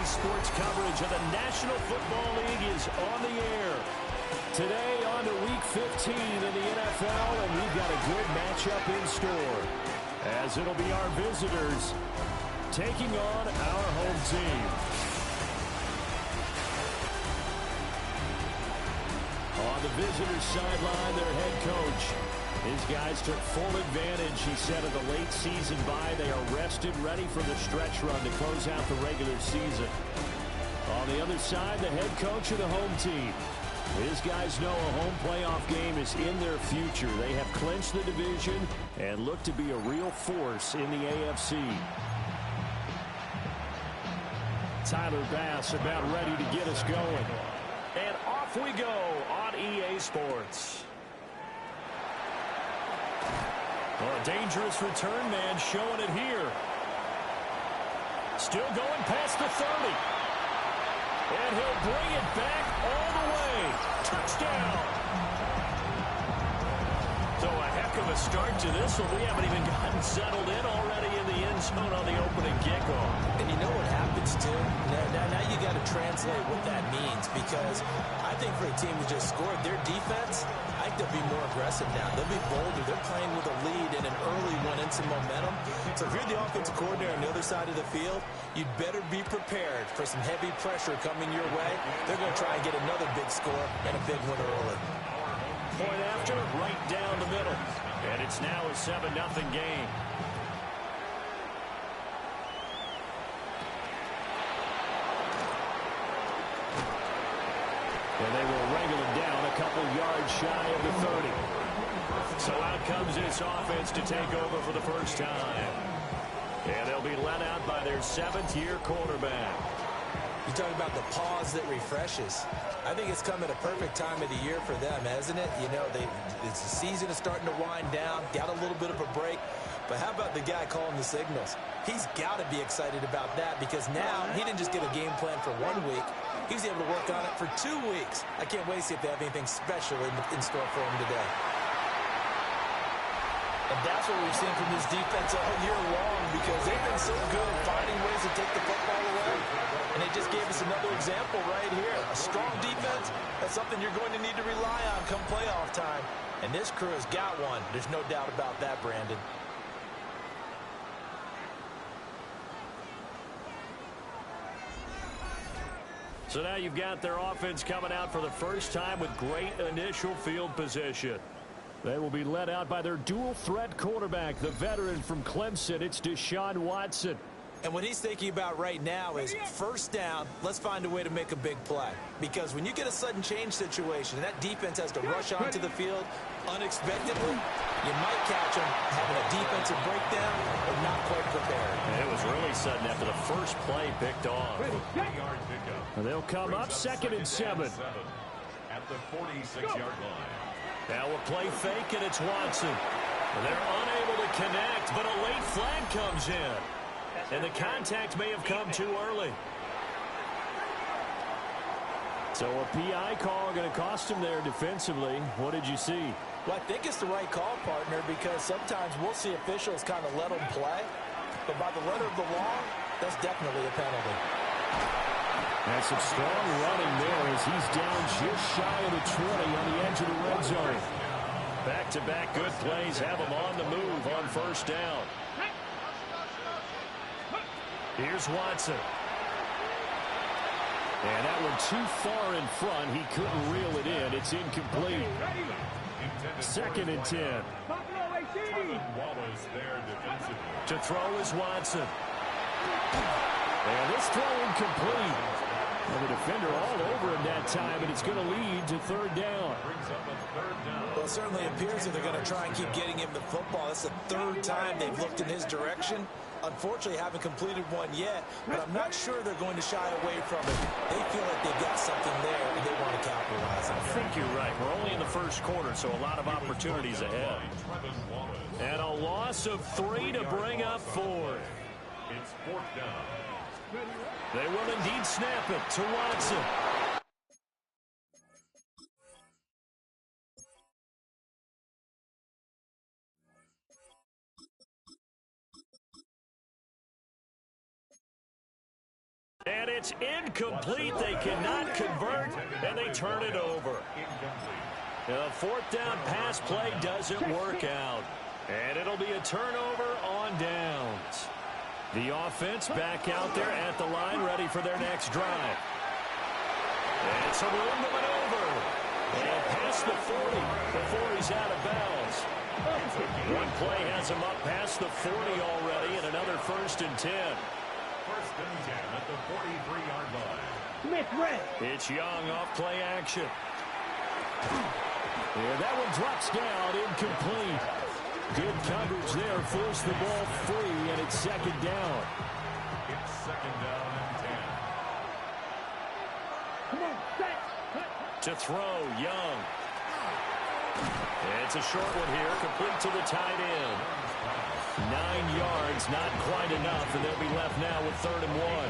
Sports coverage of the National Football League is on the air. Today on to Week 15 in the NFL, and we've got a good matchup in store, as it'll be our visitors taking on our home team. On the visitors' sideline, their head coach. His guys took full advantage, he said, of the late season bye. They are rested, ready for the stretch run to close out the regular season. On the other side, the head coach of the home team. His guys know a home playoff game is in their future. They have clinched the division and look to be a real force in the AFC. Tyler Bass about ready to get us going. And off we go on EA Sports. Well, a dangerous return man showing it here. Still going past the 30. And he'll bring it back all the way. Touchdown. So a heck of a start to this one. We haven't even gotten settled in already in the end zone on the opening kickoff. And you know what happens, too? Now you got to translate what that means, because I think for a team who just scored, their defense, I think they'll be more aggressive now. They'll be bolder. They're playing with a lead and an early one and some momentum. So if you're the offensive coordinator on the other side of the field, you'd better be prepared for some heavy pressure coming your way. They're going to try and get another big score and a big winner early. Point after, right down the middle. And it's now a 7-0 game. And they will wrangle it down a couple yards shy of the 30. So out comes this offense to take over for the first time. And they'll be let out by their 7th-year quarterback. You talk about the pause that refreshes. I think it's come at a perfect time of the year for them, hasn't it? You know, the season is starting to wind down, got a little bit of a break. But how about the guy calling the signals? He's got to be excited about that, because now he didn't just get a game plan for 1 week. He was able to work on it for 2 weeks. I can't wait to see if they have anything special in store for him today. And that's what we've seen from this defense all year long, because they've been so good at finding ways to take the football away. And they just gave us another example right here. A strong defense, that's something you're going to need to rely on come playoff time. And this crew has got one. There's no doubt about that, Brandon. So now you've got their offense coming out for the first time with great initial field position. They will be led out by their dual-threat quarterback, the veteran from Clemson. It's Deshaun Watson. And what he's thinking about right now is first down, let's find a way to make a big play. Because when you get a sudden change situation, and that defense has to rush onto the field unexpectedly, you might catch them having a defensive breakdown or not quite prepared. And it was really sudden after the first play picked off. And they'll come up 2nd and 7. At the 46-yard line. Now a play fake, and it's Watson. And they're unable to connect, but a late flag comes in. And the contact may have come too early. So a PI call going to cost him there defensively. What did you see? Well, I think it's the right call, partner, because sometimes we'll see officials kind of let them play. But by the letter of the law, that's definitely a penalty. And some strong running there as he's down just shy of the 20 on the edge of the red zone. Back-to-back good plays have him on the move on first down. Here's Watson. And that one too far in front. He couldn't reel it in. It's incomplete. 2nd and 10. To throw is Watson. And this throw incomplete. And the defender all over him that time, and it's going to lead to 3rd down. Well, it certainly appears that they're going to try and keep getting him the football. That's the 3rd time they've looked in his direction. Unfortunately, haven't completed one yet, but I'm not sure they're going to shy away from it. They feel like they've got something there, and they want to capitalize on it. I think you're right. We're only in the first quarter, so a lot of opportunities ahead. And a loss of 3 to bring up 4. It's 4th down. They will indeed snap it to Watson. And It's incomplete. They cannot convert, and they turn it over. The fourth down pass play doesn't work out. And it'll be a turnover on downs. The offense back out there at the line, ready for their next drive. It's a room to maneuver. And past the 40 before he's out of bounds. One play has him up past the 40 already, and another 1st and 10. 1st and 10 at the 43-yard line. Smith red. It's Young off play action. And that one drops down, incomplete. Good coverage there, forced the ball free, and it's 2nd down. It's 2nd down and 10. Come on, set. To throw, Young. It's a short one here, complete to the tight end. 9 yards, not quite enough, and they'll be left now with 3rd and 1.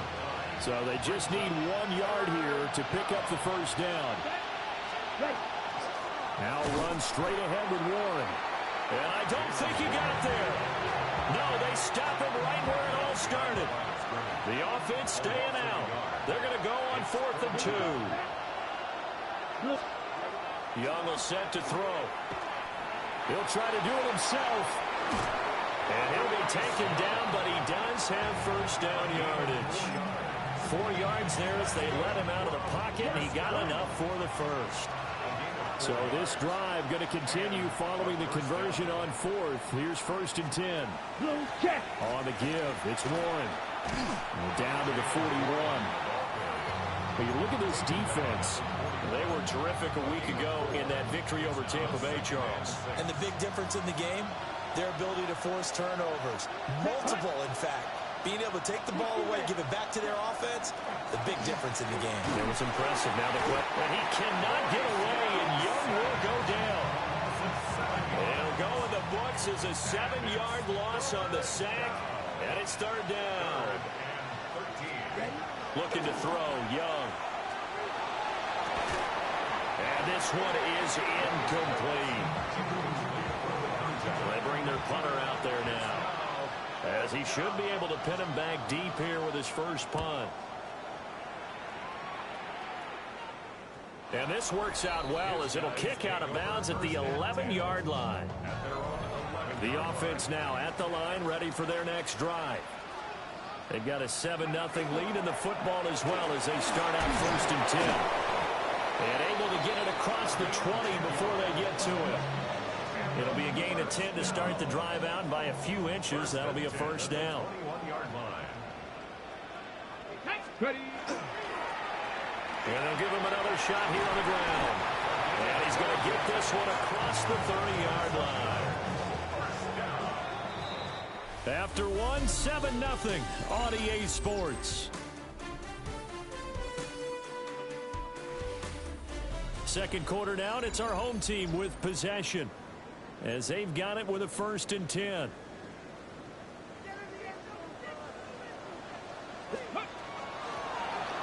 So they just need 1 yard here to pick up the 1st down. Now run straight ahead with Warren. And I don't think he got there. No, they stop him right where it all started. The offense staying out. They're going to go on 4th and 2. Young will set to throw. He'll try to do it himself. And he'll be taken down, but he does have 1st down yardage. 4 yards there as they let him out of the pocket, and he got enough for the 1st. So this drive going to continue following the conversion on 4th. Here's 1st and 10. On the give, it's Warren. Down to the 41. But you look at this defense. They were terrific a week ago in that victory over Tampa Bay, Charles. And the big difference in the game, their ability to force turnovers. Multiple, in fact. Being able to take the ball away, give it back to their offense, the big difference in the game. It was impressive. Now the play, and he cannot get away, and Young will go down. It'll go in the books as a 7-yard loss on the sack, and it's 3rd down. Looking to throw, Young. And this one is incomplete. They bring their punter out there now, as he should be able to pin him back deep here with his first punt. And this works out well as it'll kick out of bounds at the 11-yard line. The offense now at the line, ready for their next drive. They've got a 7-0 lead in the football as well as they start out 1st and 10. And able to get it across the 20 before they get to it. It'll be a gain of 10 to start the drive out, and by a few inches, that'll be a 1st down. 21-yard line. Ready. And they'll give him another shot here on the ground. And he's going to get this one across the 30-yard line. After one, 7-0 on EA Sports. Second quarter down, it's our home team with possession, as they've got it with a 1st and 10.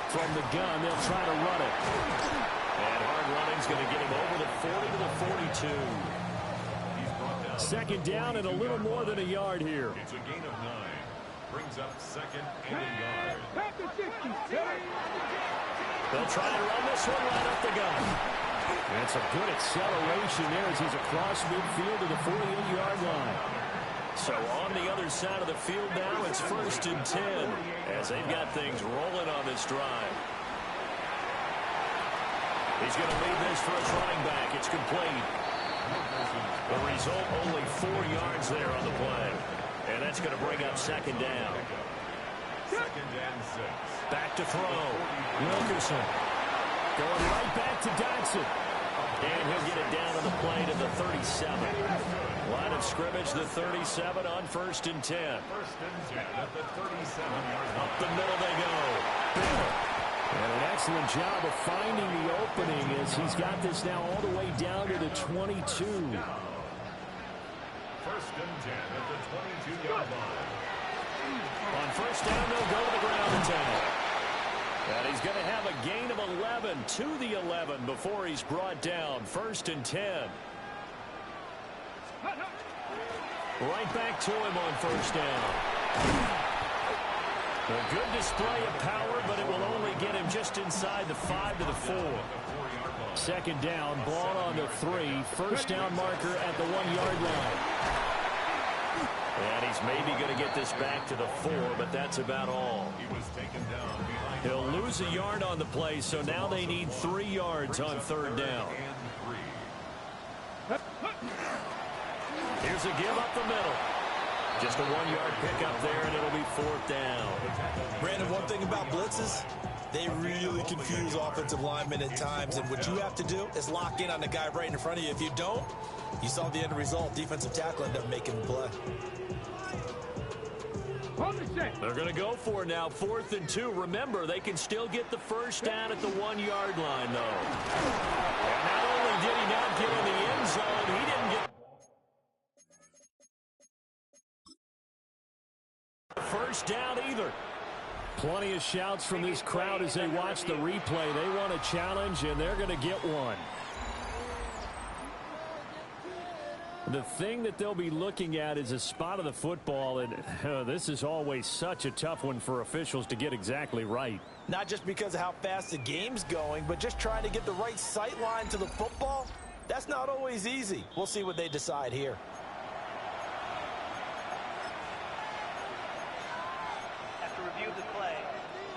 From the gun, they'll try to run it. And hard running's going to get him over the 40 to the 42. 2nd down and a little more than a yard here. It's a gain of 9. Brings up 2nd and a yard. They'll try to run this one right up the gun. That's a good acceleration there as he's across midfield to the 48-yard line. So on the other side of the field now, it's 1st and 10 as they've got things rolling on this drive. He's going to lead this for his running back. It's complete. The result, only 4 yards there on the play. And that's going to bring up 2nd down. 2nd and 6. Back to throw. Wilkerson going right back to Dodson. And he'll get it down to the play to the 37. Line of scrimmage, the 37 on 1st and 10. 1st and 10 at the 37-yard line. Up the middle they go. And an excellent job of finding the opening as he's got this now all the way down to the 22. 1st and 10 at the 22-yard line. On 1st down, they'll go to the ground attack. And he's going to have a gain of 11 to the 11 before he's brought down. 1st and 10. Right back to him on 1st down. A good display of power, but it will only get him just inside the 5 to the 4. Second down, ball on the 3. First down marker at the 1-yard line. And he's maybe going to get this back to the 4, but that's about all. He'll lose a yard on the play, so now they need 3 yards on third down. Here's a give up the middle. Just a 1-yard pickup there, and it'll be fourth down. Brandon, one thing about blitzes, they really confuse offensive linemen at times, and what you have to do is lock in on the guy right in front of you. If you don't, you saw the end result. Defensive tackle ended up making the play. They're going to go for it now, 4th and 2. Remember, they can still get the first down at the 1-yard line, though. And not only did he not get in the end zone, he didn't get first down either. Plenty of shouts from this crowd as they watch the replay. They want a challenge, and they're going to get one. The thing that they'll be looking at is a spot of the football, and this is always such a tough one for officials to get exactly right. Not just because of how fast the game's going, but just trying to get the right sight line to the football. That's not always easy. We'll see what they decide here.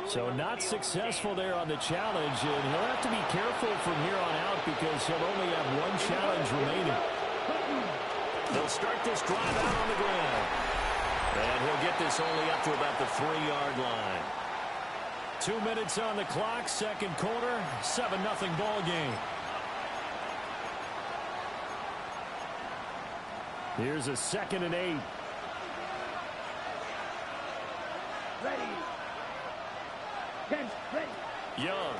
So not successful there on the challenge, and he'll have to be careful from here on out because he'll only have one challenge remaining. They'll start this drive out on the ground. And he'll get this only up to about the 3-yard line. 2 minutes on the clock, second quarter, 7-0 ball game. Here's a 2nd and 8. Ready. Ready. Young.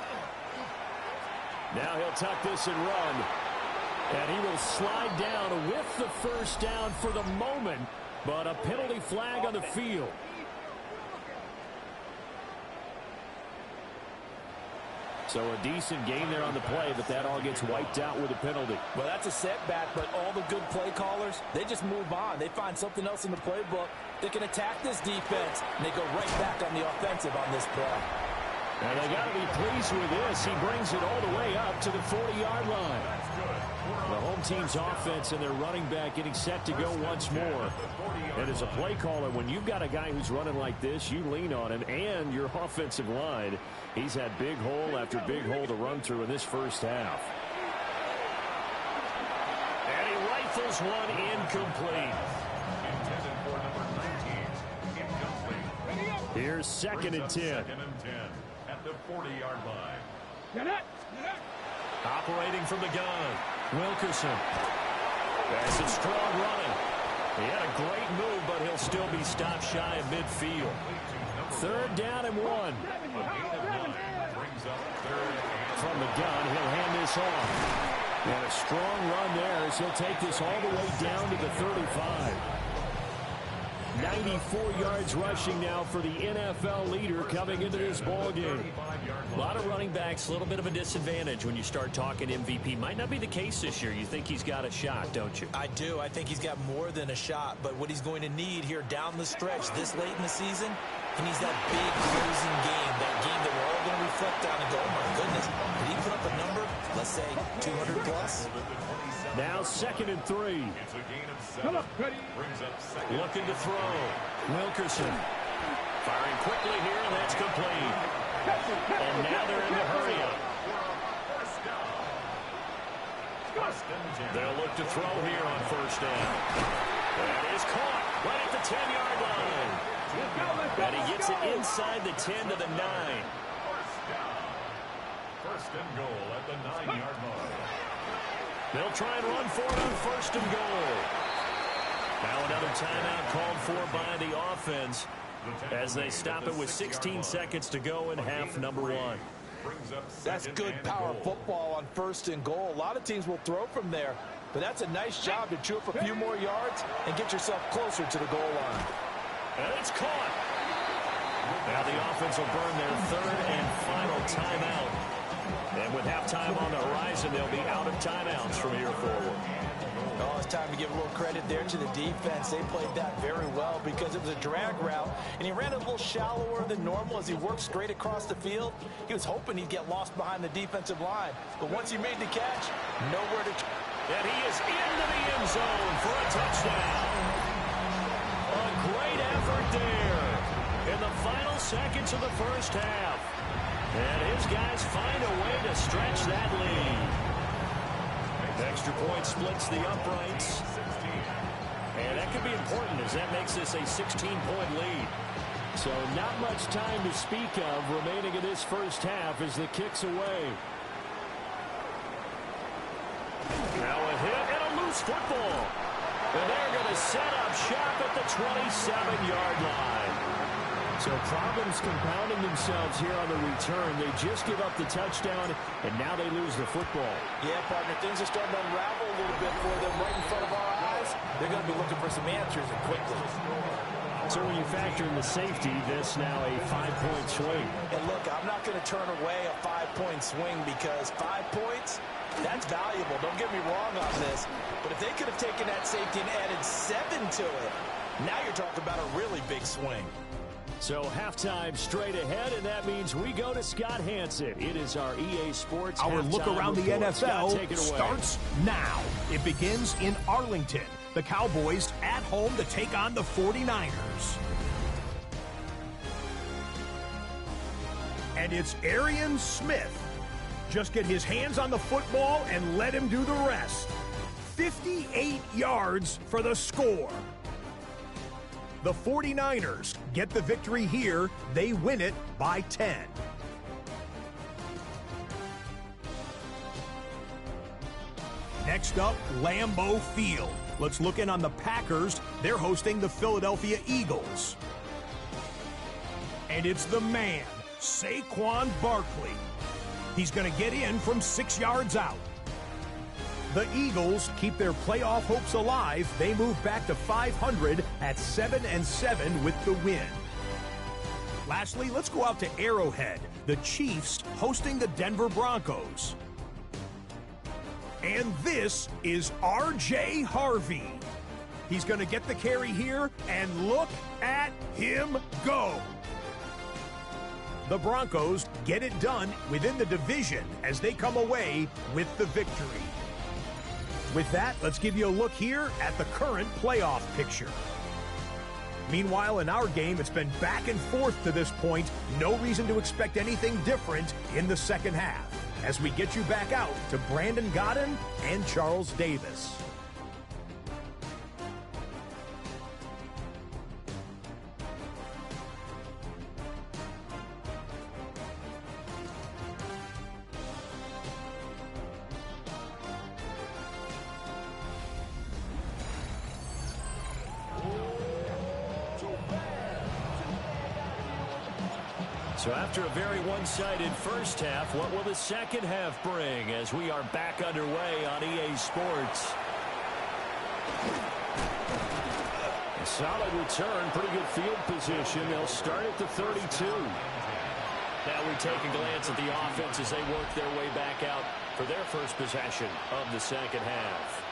Now he'll tuck this and run. And he will slide down with the first down for the moment, but a penalty flag on the field. So a decent gain there on the play, but that all gets wiped out with a penalty. Well, that's a setback, but all the good play callers, they just move on. They find something else in the playbook. They can attack this defense, and they go right back on the offensive on this play. And they got to be pleased with this. He brings it all the way up to the 40-yard line. The home team's offense and their running back getting set to go once more. And as a play caller, when you've got a guy who's running like this, you lean on him and your offensive line. He's had big hole after big hole to run through in this first half. And he rifles one incomplete. Here's 2nd and 10. At the 40-yard line. Get it. Operating from the gun, Wilkerson. That's a strong running. He had a great move, but he'll still be stopped shy of midfield. 3rd down and 1. From the gun, he'll hand this off. And a strong run there as he'll take this all the way down to the 35. 94 yards rushing now for the NFL leader coming into this ball game. A lot of running backs, a little bit of a disadvantage when you start talking MVP. Might not be the case this year. You think he's got a shot, don't you? I do. I think he's got more than a shot. But what he's going to need here down the stretch this late in the season, he needs that big closing game, that game that we're all going to reflect on and go, oh my goodness, did he put up a number, let's say 200 plus? Now 2nd and 3. Looking to throw. Wilkerson. Firing quickly here, and that's complete. And now they're in the hurry-up. They'll look to throw here on first down. That is caught right at the 10-yard line. And he gets it inside the 10 to the 9. First and goal at the 9-yard line. They'll try and run for it on 1st and goal. Now another timeout called for by the offense as they stop it with 16 seconds to go in half number 1. That's good power football on 1st and goal. A lot of teams will throw from there, but that's a nice job to chew up a few more yards and get yourself closer to the goal line. And it's caught. Now the offense will burn their 3rd and final timeout And with halftime on the horizon, they'll be out of timeouts from here forward. Oh, it's time to give a little credit there to the defense. They played that very well because it was a drag route, and he ran a little shallower than normal as he worked straight across the field. He was hoping he'd get lost behind the defensive line, but once he made the catch, nowhere to... And he is into the end zone for a touchdown. A great effort there in the final seconds of the first half. And his guys find a way to stretch that lead. Extra point splits the uprights. And that could be important as that makes this a 16-point lead. So not much time to speak of remaining in this first half as the kick's away. Now a hit and a loose football. And they're going to set up shop at the 27-yard line. So problems compounding themselves here on the return. They just give up the touchdown, and now they lose the football. Yeah, partner, things are starting to unravel a little bit for them right in front of our eyes. They're going to be looking for some answers and quickly. So when you factor in the safety, this now a 5-point swing. And look, I'm not going to turn away a 5-point swing because 5 points, that's valuable. Don't get me wrong on this. But if they could have taken that safety and added 7 to it, now you're talking about a really big swing. So halftime straight ahead, and that means we go to Scott Hansen. It is our EA Sports Our look around report. the NFL Scott, starts now. It begins in Arlington. The Cowboys at home to take on the 49ers. And it's Arian Smith. Just get his hands on the football and let him do the rest. 58 yards for the score. The 49ers get the victory here. They win it by 10. Next up, Lambeau Field. Let's look in on the Packers. They're hosting the Philadelphia Eagles. And it's the man, Saquon Barkley. He's going to get in from 6 yards out. The Eagles keep their playoff hopes alive. They move back to 500 at 7-7 with the win. Lastly, let's go out to Arrowhead. The Chiefs hosting the Denver Broncos. And this is R.J. Harvey. He's going to get the carry here, and look at him go. The Broncos get it done within the division as they come away with the victory. With that, let's give you a look here at the current playoff picture. Meanwhile, in our game, it's been back and forth to this point. No reason to expect anything different in the second half as we get you back out to Brandon Godden and Charles Davis. So after a very one-sided first half, what will the second half bring as we are back underway on EA Sports? A solid return, pretty good field position. They'll start at the 32. Now we take a glance at the offense as they work their way back out for their first possession of the second half.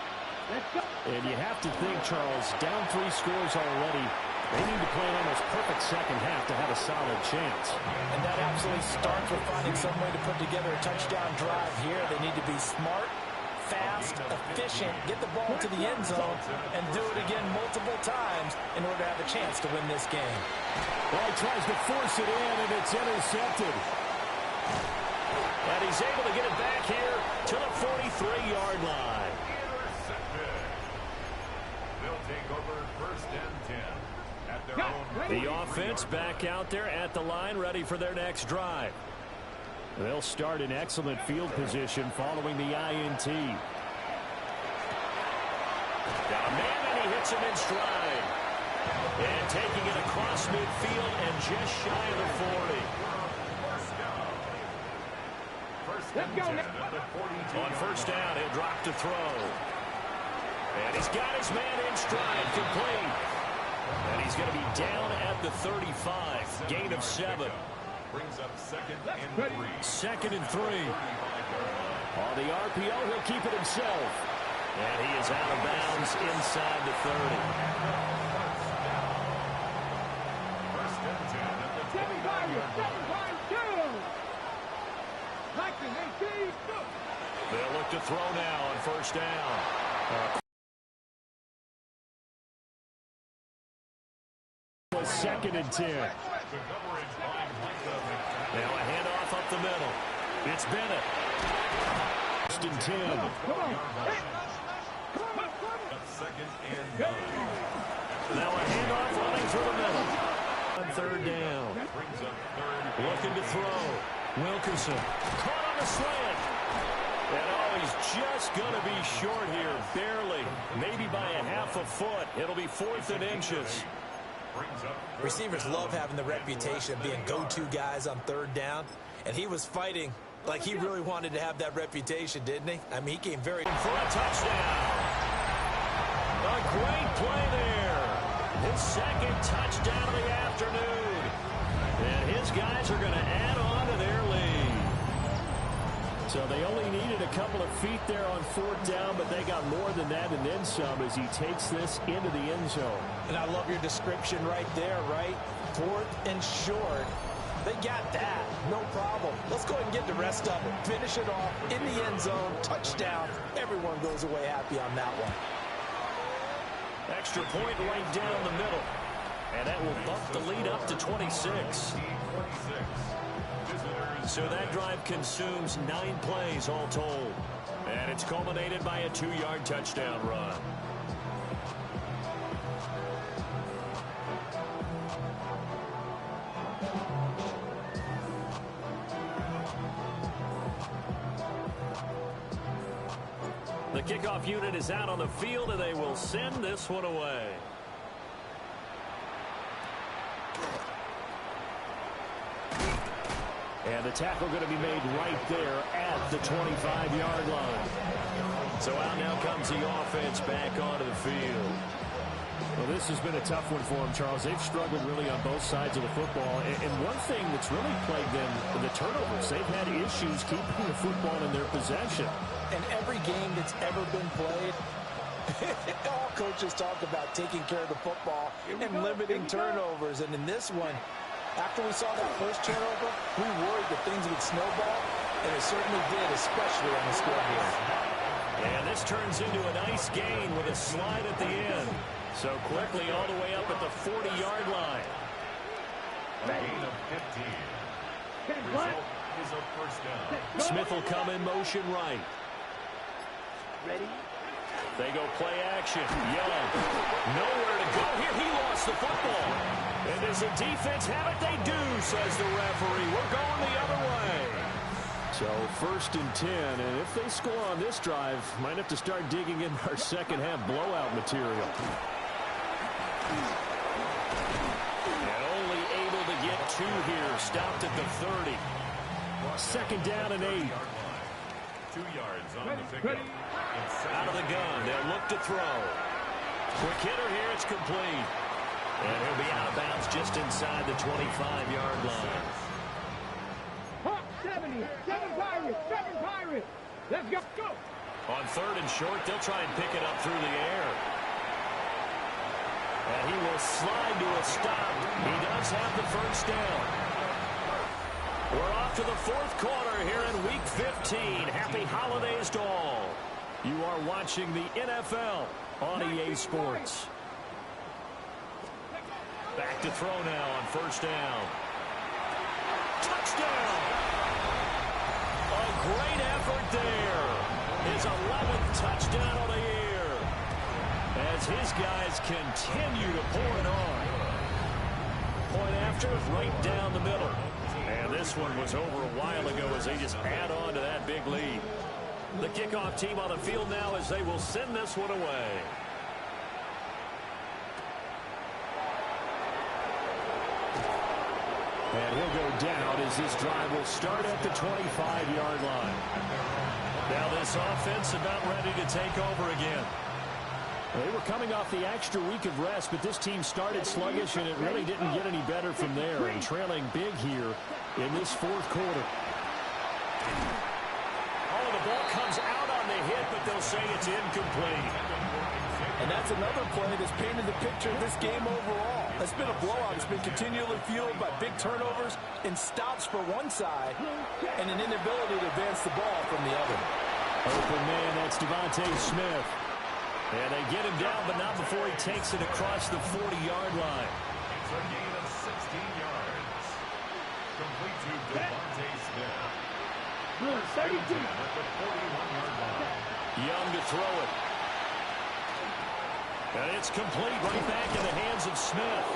And you have to think, Charles, down 3 scores already. They need to play an almost perfect second half to have a solid chance. And that absolutely starts with finding some way to put together a touchdown drive here. They need to be smart, fast, efficient, get the ball to the end zone, and do it again multiple times in order to have a chance to win this game. Well, he tries to force it in, and it's intercepted. And he's able to get it back here to the 43-yard line. They'll take over first and 10. The offense back out there at the line, ready for their next drive. They'll start in excellent field position following the INT. Got a man, and he hits him in stride. And taking it across midfield and just shy of the 40. Let's go now. On first down, he'll drop to throw. And he's got his man in stride, complete. And he's going to be down at the 35, gain of 7. Brings up second and 3. Second and 3. On the RPO, he'll keep it himself. And he is out of bounds inside the 30. First and 10 at the 25-yard line. They'll look to throw now on first down. Second and 10. Now a handoff up the middle. It's Bennett. First and 10. Second and 9. Now a handoff running through the middle. On third down. Brings up third. Looking to throw. Wilkerson. Caught on the slant. And oh, he's just going to be short here. Barely. Maybe by a half a foot. It'll be 4th and inches. Receivers love having the reputation of being go-to guys on third down, and he was fighting like he really wanted to have that reputation, didn't he? I mean, he came very... For a touchdown. A great play there. His second touchdown of the afternoon. And his guys are going to add on to their lead. So they only needed a couple of feet there on 4th down, but they got more than that and then some as he takes this into the end zone. And I love your description right there, right? 4th and short. They got that. No problem. Let's go ahead and get the rest of it. Finish it off in the end zone. Touchdown. Everyone goes away happy on that one. Extra point right down the middle. And that will bump the lead up to 26. So that drive consumes 9 plays all told. And it's culminated by a 2-yard touchdown run. The kickoff unit is out on the field, and they will send this one away. And the tackle going to be made right there at the 25-yard line. So out now comes the offense back onto the field. Well, this has been a tough one for them, Charles. They've struggled really on both sides of the football. And one thing that's really plagued them, the turnovers. They've had issues keeping the football in their possession. And every game that's ever been played, all coaches talk about taking care of the football and limiting turnovers. And in this one, after we saw that first turnover, we worried that things would snowball, and it certainly did, especially on the scoreboard. And this turns into a nice gain with a slide at the end. So quickly all the way up at the 40-yard line. A gain of 15. Result is a first down. Smith will come in motion right. Ready? They go play action. Young. Nowhere to go here. He lost the football. And does the defense have it? They do, says the referee. We're going the other way. So 1st and 10. And if they score on this drive, might have to start digging in our second half blowout material. And only able to get 2 here. Stopped at the 30. 2nd down and 8. 2 yards on the pickup. Out of the gun. They'll look to throw. Quick hitter here. It's complete. And he'll be out of bounds just inside the 25-yard line. 70, 7 Pirates, 7 Pirates. Let's go. Go. On 3rd and short, they'll try and pick it up through the air. And he will slide to a stop. He does have the first down. We're off to the 4th quarter here in Week 15. Happy holidays to all. You are watching the NFL on EA Sports. Back to throw now on 1st down. Touchdown! A great effort there. His 11th touchdown of the year. As his guys continue to pour it on. Point after, right down the middle. And this one was over a while ago as they just add on to that big lead. The kickoff team on the field now as they will send this one away. And he'll go down as this drive will start at the 25-yard line. Now this offense about ready to take over again. They were coming off the extra week of rest, but this team started sluggish, and it really didn't get any better from there, and trailing big here in this fourth quarter. Oh, the ball comes out on the hit, but they'll say it's incomplete. And that's another play that's painted the picture of this game overall. It's been a blowout. It's been continually fueled by big turnovers and stops for one side and an inability to advance the ball from the other. Open man, that's Devontae Smith. And they get him down, but not before he takes it across the 40-yard line. It's a gain of 16 yards. Complete to Devontae Smith. First and 10 at the 41-yard line. Young to throw it. And it's complete right back in the hands of Smith.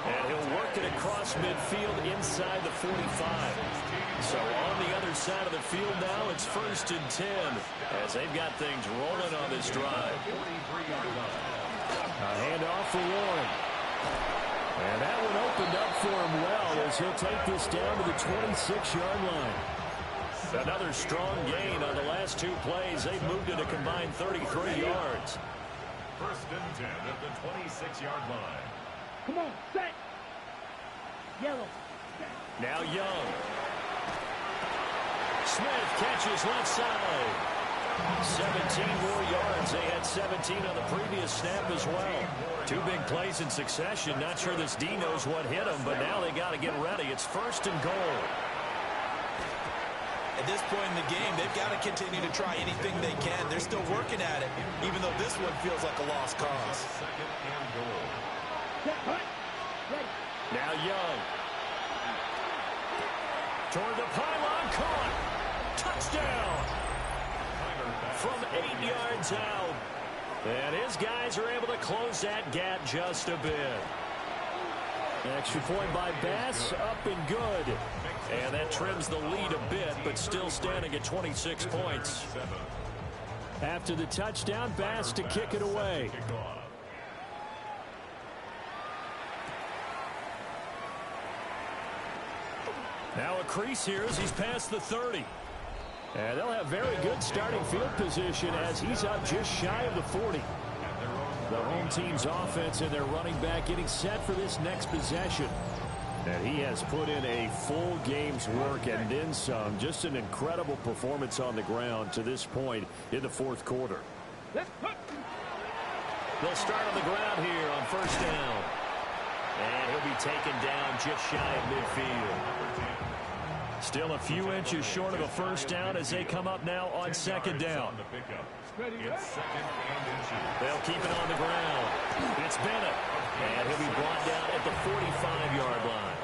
And he'll work it across midfield inside the 45. So on the other side of the field now, it's 1st and 10 as they've got things rolling on this drive. A handoff for Warren. And that one opened up for him well as he'll take this down to the 26-yard line. Another strong gain on the last two plays. They've moved it a combined 33 yards. 1st and 10 at the 26-yard line. Come on, set. Yellow. Now Young. Smith catches left side. 17 more yards. They had 17 on the previous snap as well. Two big plays in succession. Not sure this D knows what hit them, but now they got to get ready. It's 1st and goal. At this point in the game, they've got to continue to try anything they can. They're still working at it, even though this one feels like a lost cause. 2nd and goal. Now Young. Toward the pylon, caught. Touchdown. From 8 yards out. And his guys are able to close that gap just a bit. Extra point by Bass, up and good. And that trims the lead a bit, but still standing at 26 points. After the touchdown, Bass to kick it away. Now a crease here as he's past the 30. And they'll have very good starting field position as he's up just shy of the 40. The home team's offense and their running back getting set for this next possession. And he has put in a full game's work and then some. Just an incredible performance on the ground to this point in the fourth quarter. They'll start on the ground here on 1st down. And he'll be taken down just shy of midfield. Still a few inches short of a 1st down as they come up now on 2nd down. They'll keep it on the ground. It's Bennett. And he'll be brought down at the 45-yard line.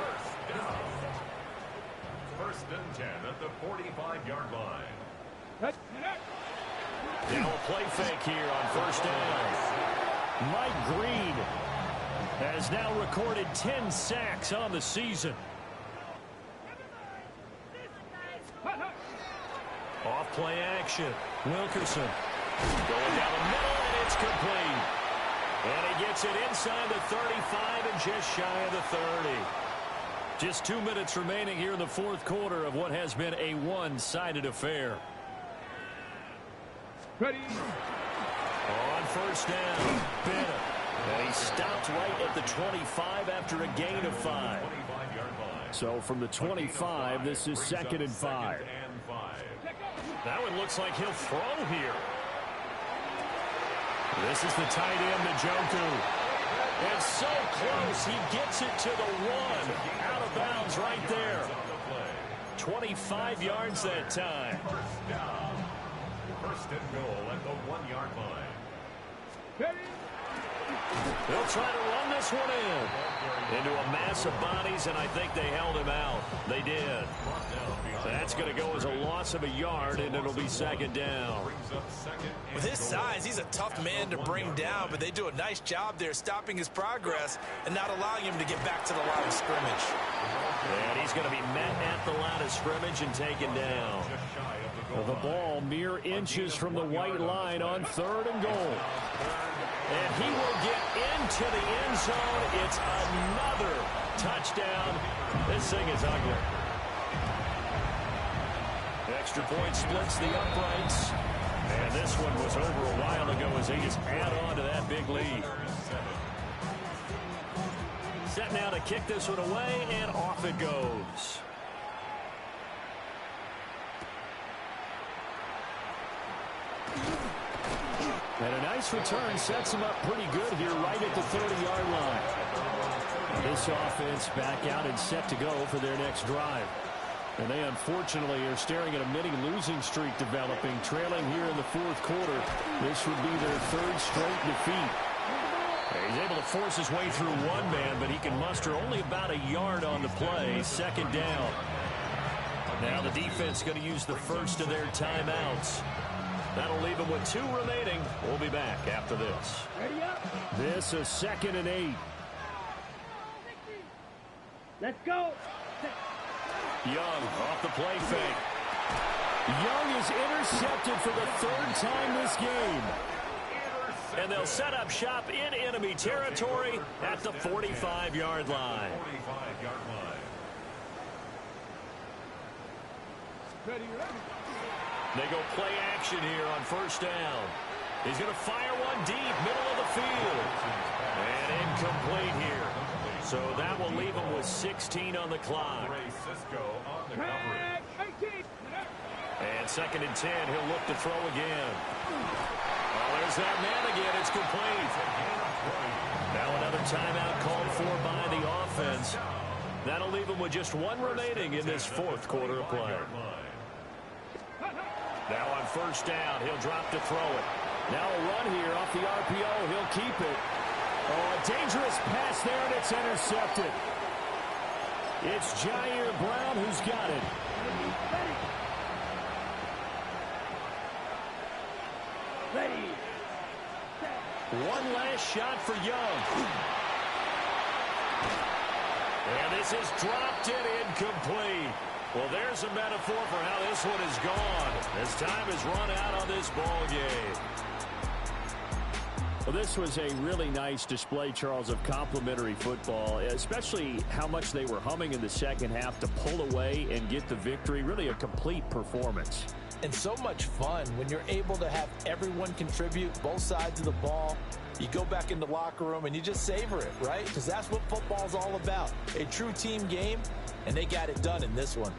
1st and 10 at the 45-yard line. Now a play fake here on 1st down. Mike Green has now recorded 10 sacks on the season. Off play action. Wilkerson going down the middle, and it's complete. And he gets it inside the 35 and just shy of the 30. Just 2 minutes remaining here in the fourth quarter of what has been a one-sided affair. Ready. On 1st down, Bennett. And he stopped right at the 25 after a gain of 5. So from the 25, this is 2nd and 5. That one looks like he'll throw here. This is the tight end, Njoku. And so close, he gets it to the 1. Out of bounds right there. 25 yards that time. 1st and goal at the 1-yard line. They'll try to run this one in. Into a mass of bodies, and I think they held him out. They did. That's going to go as a loss of a yard, and it'll be 2nd down. With his size, he's a tough man to bring down, but they do a nice job there stopping his progress and not allowing him to get back to the line of scrimmage. And he's going to be met at the line of scrimmage and taken down. The ball mere inches from the white line on 3rd and goal. And he will get into the end zone. It's another touchdown. This thing is ugly. Extra point splits the uprights. And this one was over a while ago as they just add on to that big lead. Set now to kick this one away, and off it goes. And a nice return sets him up pretty good here right at the 30-yard line. This offense back out and set to go for their next drive. And they unfortunately are staring at a mini losing streak developing, trailing here in the fourth quarter. This would be their third straight defeat. He's able to force his way through one man, but he can muster only about a yard on the play. Second down. Now the defense going to use the first of their timeouts. That'll leave them with 2 remaining. We'll be back after this. Ready up. This is 2nd and 8. Let's go. Young off the play fake. Young is intercepted for the 3rd time this game. And they'll set up shop in enemy territory at the 45-yard line. 45-yard line. Ready, ready. They go play action here on first down. He's going to fire one deep, middle of the field. And incomplete here. So that will leave him with 16 on the clock. And 2nd and 10, he'll look to throw again. Oh, there's that man again. It's complete. Now another timeout called for by the offense. That'll leave him with just 1 remaining in this 4th quarter of play. Now on first down, he'll drop to throw it. Now a run here off the RPO. He'll keep it. Oh, a dangerous pass there, and it's intercepted. It's Jair Brown who's got it. Ready. One last shot for Young. And this is dropped in incomplete. Well, there's a metaphor for how this one is gone. As time has run out on this ball game. Well, this was a really nice display, Charles, of complimentary football, especially how much they were humming in the second half to pull away and get the victory. Really a complete performance. And so much fun when you're able to have everyone contribute, both sides of the ball. You go back in the locker room and you just savor it, right? Because that's what football's all about. A true team game, and they got it done in this one.